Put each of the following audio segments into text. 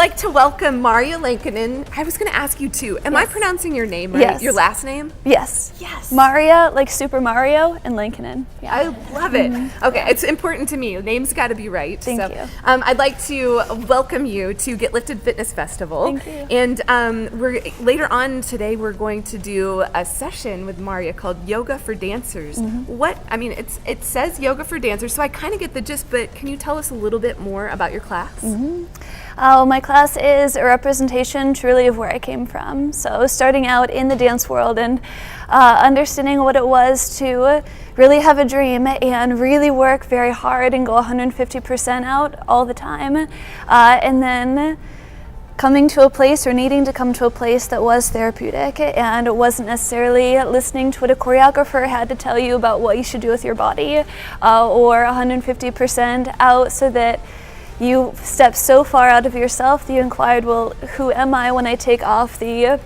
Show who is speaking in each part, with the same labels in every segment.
Speaker 1: like to welcome Maria Lankinen. I was going to ask you too. Am I pronouncing your name right?
Speaker 2: Yes.
Speaker 1: Your last name?
Speaker 2: Yes.
Speaker 1: Yes.
Speaker 2: Maria, like Super Mario, and Lankinen. Yeah.
Speaker 1: I love it. Okay, it's important to me. Name's got to be right.
Speaker 2: Thank you.
Speaker 1: I'd like to welcome you to Get Lifted Fitness Festival.
Speaker 2: Thank you.
Speaker 1: And later on today, we're going to do a session with Maria called Yoga for Dancers. It says Yoga for Dancers, so I kind of get the gist, but can you tell us a little bit more about your class?
Speaker 2: My class is a representation truly of where I came from. So starting out in the dance world and understanding what it was to really have a dream and really work very hard and go 150% out all the time. And then coming to a place or needing to come to a place that was therapeutic and it wasn't necessarily listening to what a choreographer had to tell you about what you should do with your body or 150% out, so that you step so far out of yourself that you inquired, well, who am I when I take off the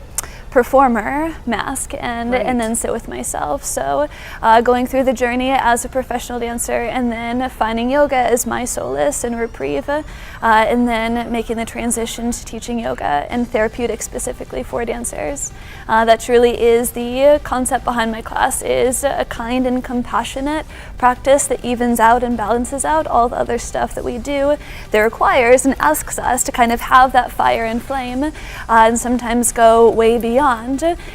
Speaker 2: performer mask and then sit with myself? So going through the journey as a professional dancer and then finding yoga as my solace and reprieve, and then making the transition to teaching yoga and therapeutic specifically for dancers. That truly is the concept behind my class, is a kind and compassionate practice that evens out and balances out all the other stuff that we do that requires and asks us to kind of have that fire and flame and sometimes go way beyond.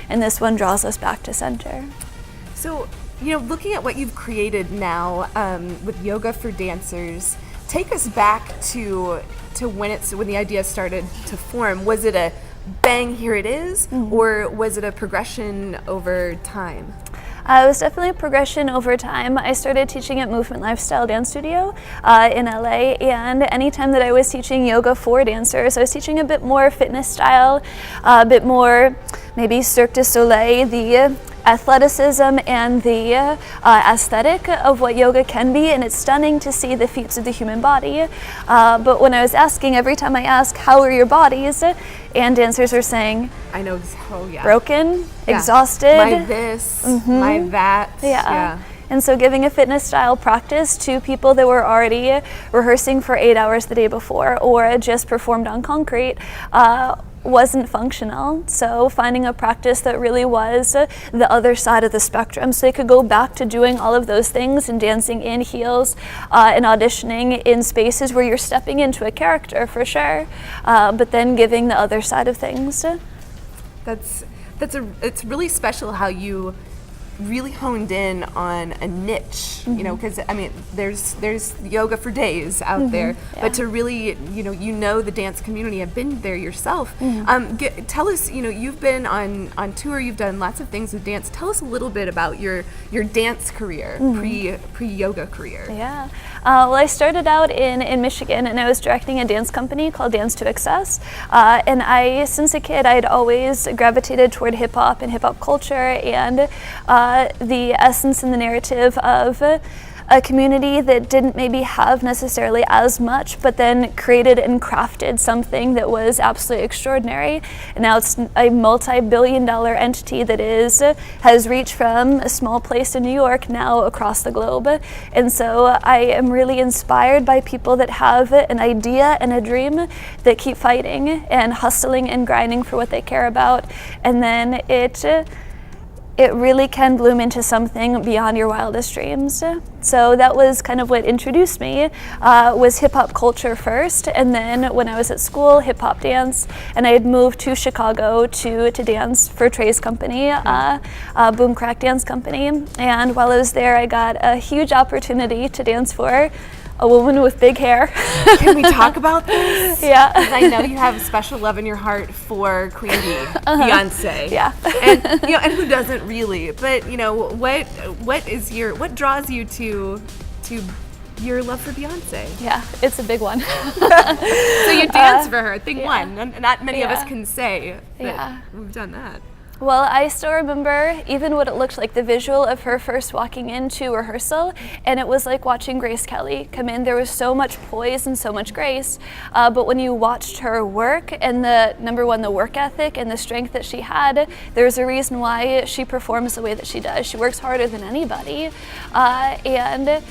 Speaker 2: And this one draws us back to center.
Speaker 1: So, looking at what you've created now with Yoga for Dancers, take us back to when the idea started to form. Was it a bang, here it is, or was it a progression over time?
Speaker 2: It was definitely a progression over time. I started teaching at Movement Lifestyle Dance Studio in LA, and anytime that I was teaching yoga for dancers, I was teaching a bit more fitness style, a bit more maybe Cirque du Soleil, the athleticism and the aesthetic of what yoga can be, and it's stunning to see the feats of the human body. But when I was asking, every time I ask, how are your bodies? And dancers are saying,
Speaker 1: I know,
Speaker 2: broken, exhausted.
Speaker 1: My this, my that.
Speaker 2: Yeah. And so giving a fitness style practice to people that were already rehearsing for 8 hours the day before or just performed on concrete wasn't functional. So finding a practice that really was the other side of the spectrum, so they could go back to doing all of those things and dancing in heels and auditioning in spaces where you're stepping into a character for sure, but then giving the other side of things.
Speaker 1: It's really special how you really honed in on a niche, because there's yoga for days out there, but to really, the dance community, have been there yourself. Tell us, you've been on tour, you've done lots of things with dance. Tell us a little bit about your dance career, pre-yoga career.
Speaker 2: Yeah. Well, I started out in Michigan, and I was directing a dance company called Dance to Excess. And since a kid, I had always gravitated toward hip hop and hip hop culture and the essence and the narrative of a community that didn't maybe have necessarily as much, but then created and crafted something that was absolutely extraordinary. And now it's a multi-billion-dollar entity that has reached from a small place in New York now across the globe. And so I am really inspired by people that have an idea and a dream, that keep fighting and hustling and grinding for what they care about, and then it really can bloom into something beyond your wildest dreams. So that was kind of what introduced me, was hip-hop culture first, and then when I was at school, hip-hop dance, and I had moved to Chicago to dance for Trey's company, Boom Crack Dance Company, and while I was there, I got a huge opportunity to dance for a woman with big hair.
Speaker 1: Can we talk about this?
Speaker 2: Yeah.
Speaker 1: Because I know you have a special love in your heart for Queen Bee, Beyonce.
Speaker 2: Yeah.
Speaker 1: And who doesn't really? But what draws you to your love for Beyonce?
Speaker 2: Yeah, it's a big one.
Speaker 1: So you dance for her. Thing one. Not many of us can say that we've done that.
Speaker 2: Well, I still remember even what it looked like, the visual of her first walking into rehearsal, and it was like watching Grace Kelly come in. There was so much poise and so much grace, but when you watched her work and the work ethic and the strength that she had, there's a reason why she performs the way that she does. She works harder than anybody, and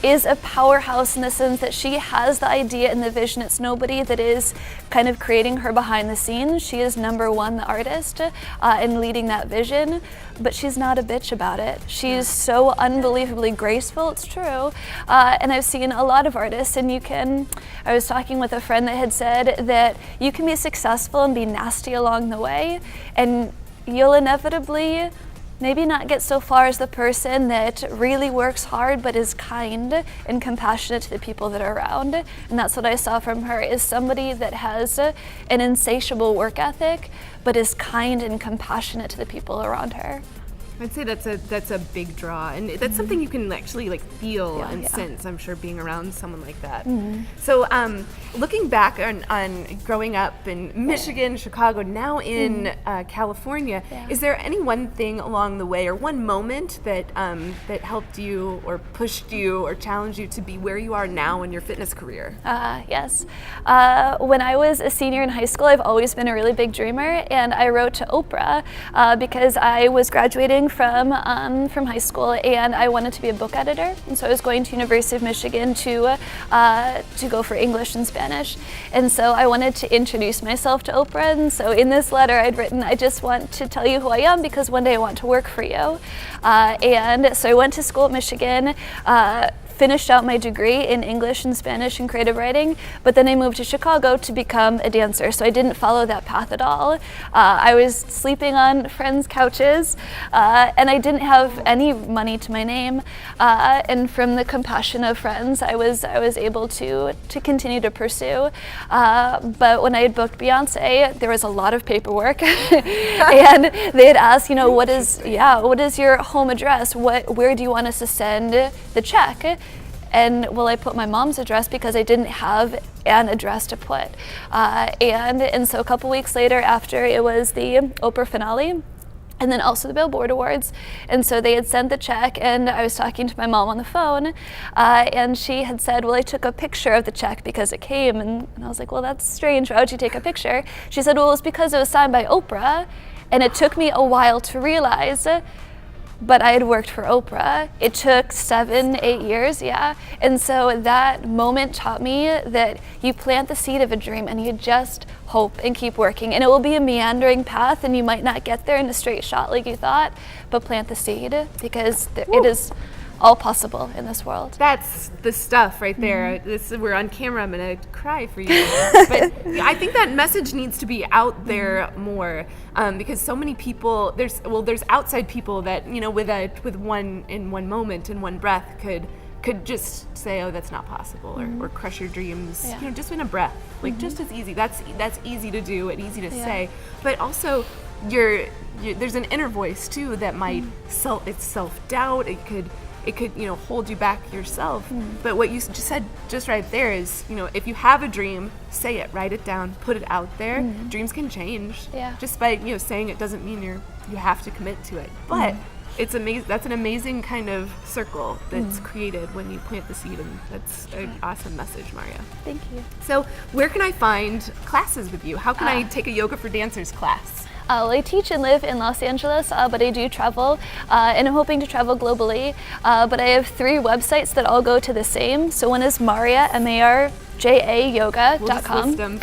Speaker 2: is a powerhouse in the sense that she has the idea and the vision. It's nobody that is kind of creating her behind the scenes. She is number one, the artist, and leading that vision, but she's not a bitch about it. She's so unbelievably graceful, it's true. And I've seen a lot of artists, and I was talking with a friend that had said that you can be successful and be nasty along the way, and you'll inevitably maybe not get so far as the person that really works hard but is kind and compassionate to the people that are around. And that's what I saw from her, is somebody that has an insatiable work ethic but is kind and compassionate to the people around her.
Speaker 1: I'd say that's a big draw, and that's something you can actually like feel and sense, I'm sure, being around someone like that. So looking back on growing up in Michigan, Chicago, now in California, is there any one thing along the way or one moment that that helped you or pushed you or challenged you to be where you are now in your fitness career?
Speaker 2: Yes. When I was a senior in high school, I've always been a really big dreamer, and I wrote to Oprah because I was graduating from high school, and I wanted to be a book editor, and so I was going to University of Michigan to go for English and Spanish, and so I wanted to introduce myself to Oprah. And so in this letter I'd written, I just want to tell you who I am because one day I want to work for you. And so I went to school at Michigan, finished out my degree in English and Spanish and creative writing, but then I moved to Chicago to become a dancer, so I didn't follow that path at all. I was sleeping on friends' couches, and I didn't have any money to my name, and from the compassion of friends, I was able to continue to pursue. But when I had booked Beyonce, there was a lot of paperwork, and they had asked, what is your home address? Where do you want us to send the check? And I put my mom's address because I didn't have an address to put. And so a couple weeks later, after it was the Oprah finale, and then also the Billboard Awards, and so they had sent the check, and I was talking to my mom on the phone, and she had said, I took a picture of the check because it came, and I was like, that's strange, why would you take a picture? She said, it's because it was signed by Oprah, and it took me a while to realize, but I had worked for Oprah. It took 7-8 years, and so that moment taught me that you plant the seed of a dream and you just hope and keep working, and it will be a meandering path, and you might not get there in a straight shot like you thought, but plant the seed because it is all possible in this world.
Speaker 1: That's the stuff right there. We're on camera, I'm gonna cry for you. But I think that message needs to be out there more, because so many people, there's outside people that, with one moment, in one breath could just say, that's not possible, or crush your dreams, just in a breath, like just as easy. That's easy to do and easy to say, but also there's an inner voice too that might it's self-doubt. It could hold you back yourself. But what you just said just right there is, if you have a dream, say it, write it down, put it out there. Dreams can change. Just by saying it doesn't mean you have to commit to it. But it's amazing. That's an amazing kind of circle that's created when you plant the seed, and that's an awesome message, Maria.
Speaker 2: Thank you.
Speaker 1: So where can I find classes with you? How can I take a Yoga for Dancers class?
Speaker 2: I teach and live in Los Angeles, but I do travel, and I'm hoping to travel globally. But I have 3 websites that all go to the same. So one is Maria, marjayoga.com.
Speaker 1: We'll just list them.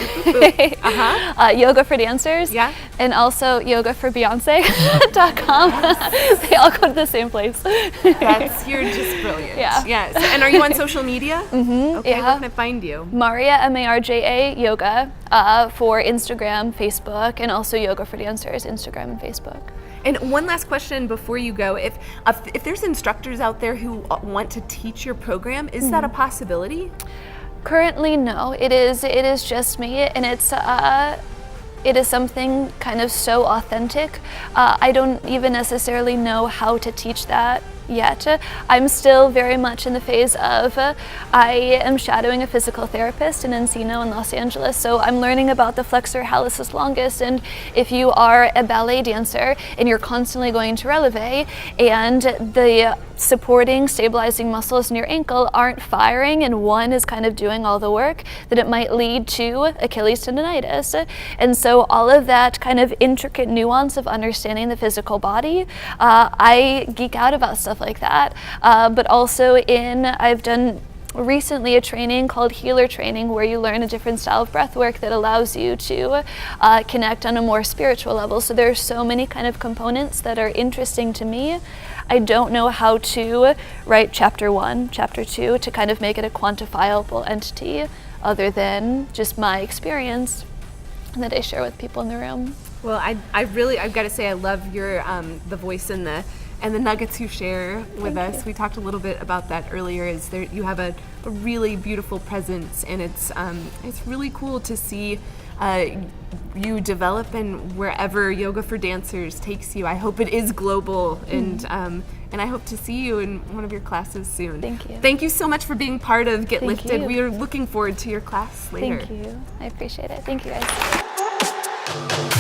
Speaker 2: Yoga for Dancers. And also yogaforbeyonce.com. They all go to the same place.
Speaker 1: You're just brilliant. Yes. And are you on social media? Okay, where can I find you?
Speaker 2: Maria, M-A-R-J-A, Yoga, for Instagram, Facebook, and also Yoga for Dancers, Instagram and Facebook.
Speaker 1: And one last question before you go. If there's instructors out there who want to teach your program, is that a possibility?
Speaker 2: Currently, no. It is just me, and it is something kind of so authentic. I don't even necessarily know how to teach that yet. I'm still very much in the phase of I am shadowing a physical therapist in Encino in Los Angeles, so I'm learning about the flexor hallucis longus, and if you are a ballet dancer and you're constantly going to releve, and the supporting, stabilizing muscles in your ankle aren't firing and one is kind of doing all the work, then it might lead to Achilles tendonitis. And so all of that kind of intricate nuance of understanding the physical body, I geek out about stuff like that. But also I've done recently a training called healer training, where you learn a different style of breath work that allows you to connect on a more spiritual level. So there are so many kind of components that are interesting to me. I don't know how to write chapter 1, chapter 2 to kind of make it a quantifiable entity other than just my experience that I share with people in the room.
Speaker 1: Well, I've got to say I love your the voice and the nuggets you share with us.
Speaker 2: you.
Speaker 1: We talked a little bit about that earlier. You have a really beautiful presence, and it's really cool to see you develop, and wherever Yoga for Dancers takes you. I hope it is global, and I hope to see you in one of your classes soon.
Speaker 2: Thank you.
Speaker 1: Thank you so much for being part of Get
Speaker 2: Thank
Speaker 1: Lifted.
Speaker 2: you.
Speaker 1: We are looking forward to your class later.
Speaker 2: Thank you. I appreciate it. Thank you guys.